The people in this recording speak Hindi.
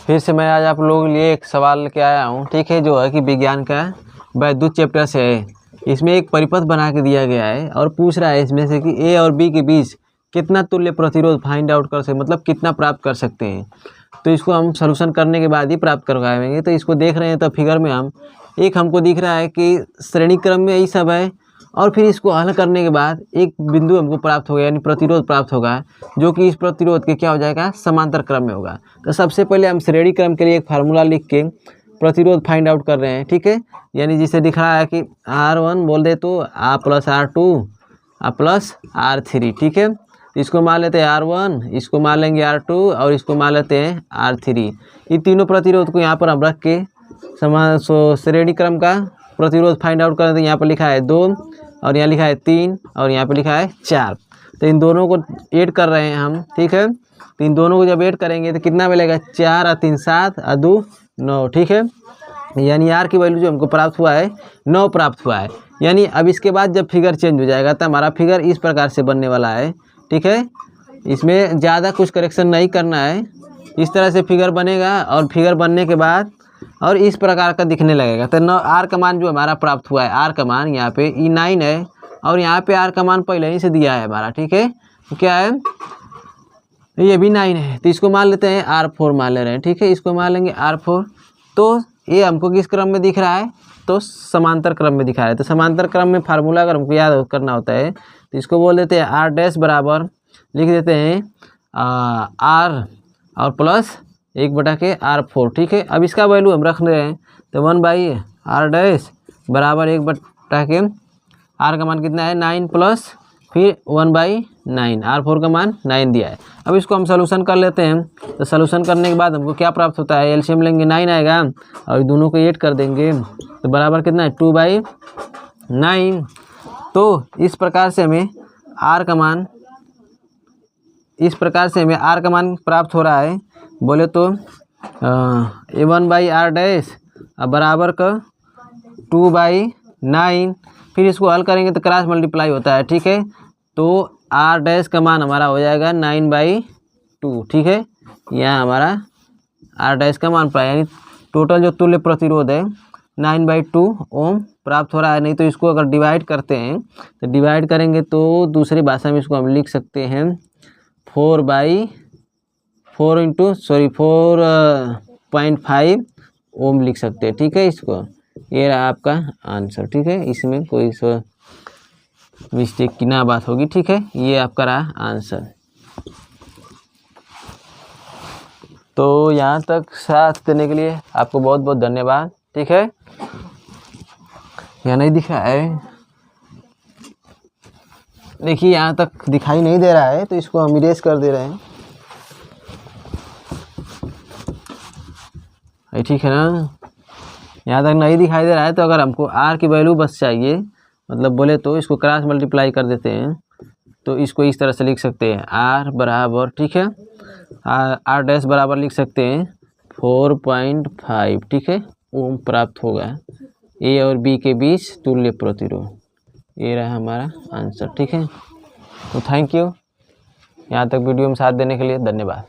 फिर से मैं आज आप लोगों के लिए एक सवाल लेके आया हूँ, ठीक है, जो है कि विज्ञान का वैद्युत चैप्टर से है। इसमें एक परिपथ बना के दिया गया है और पूछ रहा है इसमें से कि ए और बी के बीच कितना तुल्य प्रतिरोध फाइंड आउट कर सकते, मतलब कितना प्राप्त कर सकते हैं। तो इसको हम सॉल्यूशन करने के बाद ही प्राप्त कर पाएंगे। तो इसको देख रहे हैं तो फिगर में हमको दिख रहा है कि श्रेणी क्रम में यही सब है, और फिर इसको हल करने के बाद एक बिंदु हमको प्राप्त होगा, यानी प्रतिरोध प्राप्त होगा, जो कि इस प्रतिरोध के क्या हो जाएगा, समांतर क्रम में होगा। तो सबसे पहले हम श्रेणी क्रम के लिए एक फार्मूला लिख के प्रतिरोध फाइंड आउट कर रहे हैं, ठीक है। यानी जिसे दिख रहा है कि R1 बोल दे तो R plus R2 plus R3, ठीक है। इसको मान लेते हैं R1, इसको मान लेंगे R2 और इसको मान लेते हैं R3। ये तीनों प्रतिरोध को यहाँ पर हम रख के श्रेणी क्रम का प्रतिरोध फाइंड आउट करें। तो यहाँ पर लिखा है 2 और यहाँ लिखा है 3 और यहाँ पर लिखा है 4। तो इन दोनों को ऐड कर रहे हैं हम, ठीक है। तो इन दोनों को जब ऐड करेंगे तो कितना मिलेगा, 4 और 3 7 और 2 9, ठीक है। यानी R की वैल्यू जो हमको प्राप्त हुआ है 9 प्राप्त हुआ है। यानी अब इसके बाद जब फिगर चेंज हो जाएगा तो हमारा फिगर इस प्रकार से बनने वाला है, ठीक है। इसमें ज़्यादा कुछ करेक्शन नहीं करना है, इस तरह से फिगर बनेगा और फिगर बनने के बाद और इस प्रकार का दिखने लगेगा। तो R का मान जो हमारा प्राप्त हुआ है, R का मान यहाँ पे E 9 है और यहाँ पे R का मान पहले ही से दिया है हमारा, ठीक है। तो क्या है, ये भी 9 है। तो इसको मान लेते हैं R4 मान ले रहे हैं, ठीक है। इसको मान लेंगे R4। तो ये हमको किस क्रम में दिख रहा है, तो समांतर क्रम में दिखा रहा है। तो समांतर क्रम में फार्मूला अगर हमको याद करना होता है तो इसको बोल देते हैं R डैश बराबर लिख देते हैं R और प्लस 1/R4, ठीक है। अब इसका वैल्यू हम रख रहे हैं तो 1/R डैश बराबर 1/, R का मान कितना है 9 प्लस फिर 1/9, R4 का मान 9 दिया है। अब इसको हम सॉल्यूशन कर लेते हैं। तो सॉल्यूशन करने के बाद हमको क्या प्राप्त होता है, एलसीएम लेंगे 9 आएगा और दोनों को ऐड कर देंगे तो बराबर कितना है 2/9। तो इस प्रकार से हमें R का मान प्राप्त हो रहा है। बोले तो 1/R डैश बराबर का 2/9। फिर इसको हल करेंगे तो क्रॉस मल्टीप्लाई होता है, ठीक है। तो R डैश का मान हमारा हो जाएगा 9/2, ठीक है। यहाँ हमारा R डैश का मान प्राप्त, यानी टोटल जो तुल्य प्रतिरोध है 9/2 ओम प्राप्त हो रहा है। नहीं तो इसको अगर डिवाइड करते हैं तो डिवाइड करेंगे तो दूसरी भाषा में इसको हम लिख सकते हैं 4.5 ओम लिख सकते हैं, ठीक है। इसको ये रहा आपका आंसर, ठीक है। इसमें कोई मिस्टेक की ना बात होगी, ठीक है। ये आपका रहा आंसर। तो यहाँ तक साथ देने के लिए आपको बहुत बहुत धन्यवाद, ठीक है। यहाँ नहीं दिख रहा है, देखिए यहाँ तक दिखाई नहीं दे रहा है तो इसको हम इरेज कर दे रहे हैं, ठीक है ना। यहाँ तक नहीं दिखाई दे रहा है तो अगर हमको R की वैल्यू बस चाहिए, मतलब बोले तो इसको क्रॉस मल्टीप्लाई कर देते हैं। तो इसको इस तरह से लिख सकते हैं R बराबर, ठीक है, R डैश बराबर लिख सकते हैं 4.5, ठीक है, ओम प्राप्त होगा A और B के बीच तुल्य प्रतिरोध। ये रहा हमारा आंसर, ठीक है। तो थैंक यू, यहाँ तक वीडियो में साथ देने के लिए धन्यवाद।